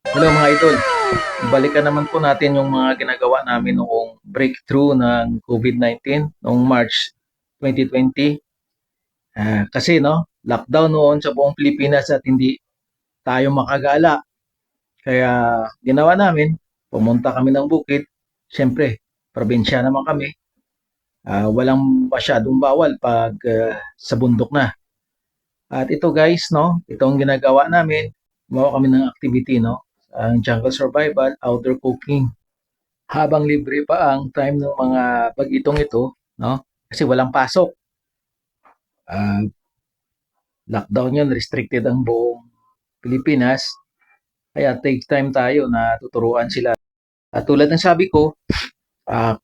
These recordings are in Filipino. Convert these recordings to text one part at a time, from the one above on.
Hello mga idol, balikan naman po natin yung mga ginagawa namin noong breakthrough ng COVID-19 noong March 2020. Kasi lockdown noon sa buong Pilipinas at hindi tayo makagala. Kaya ginawa namin, pumunta kami ng bukid. Siyempre, probinsya naman kami. Walang masyadong bawal pag sa bundok na. At ito guys, itong ginagawa namin, gumawa kami ng activity, ang jungle survival, outdoor cooking. Habang libre pa ang time ng mga bagitong ito, kasi walang pasok. Ah, Lockdown yun, restricted ang buong Pilipinas. Kaya take time tayo na tuturuan sila. At tulad ng sabi ko,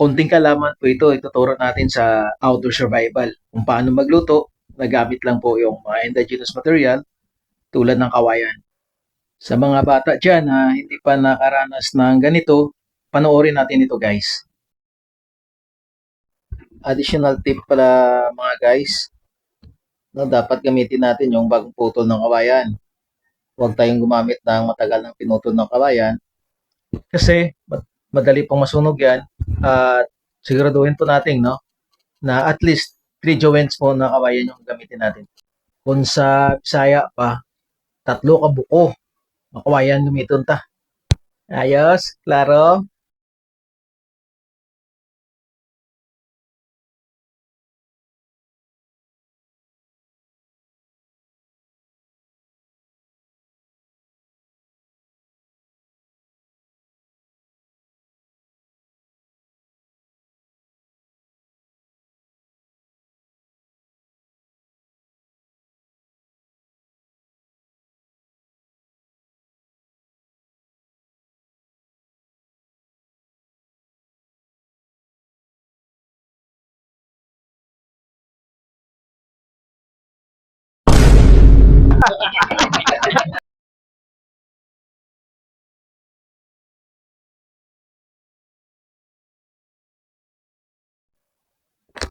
konting kalaman po ito, ituturo natin sa outdoor survival. Kung paano magluto, nagamit lang po yung mga indigenous material tulad ng kawayan. Sa mga bata dyan na hindi pa nakaranas ng ganito, panoorin natin ito guys. Additional tip pala mga guys, dapat gamitin natin yung bagong putol ng kawayan. Huwag tayong gumamit ng matagal ng pinutol ng kawayan kasi madali pong masunog yan at siguraduhin po natin na at least 3 joints po ng kawayan yung gamitin natin. Kung sa Bisaya pa, 3 ka buko ng kawayan gamitin ta. Ayos, klaro?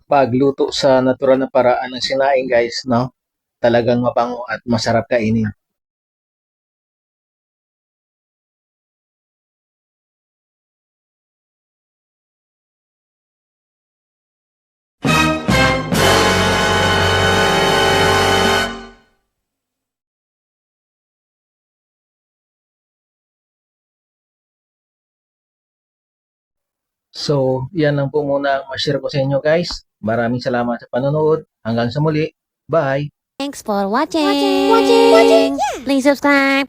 Pagluto sa natural na paraan ng sinaing guys, talagang mabango at masarap kainin. So, yan lang po muna ang ma-share ko sa inyo guys. Maraming salamat sa panonood. Hanggang sa muli. Bye! Thanks for watching. Please subscribe.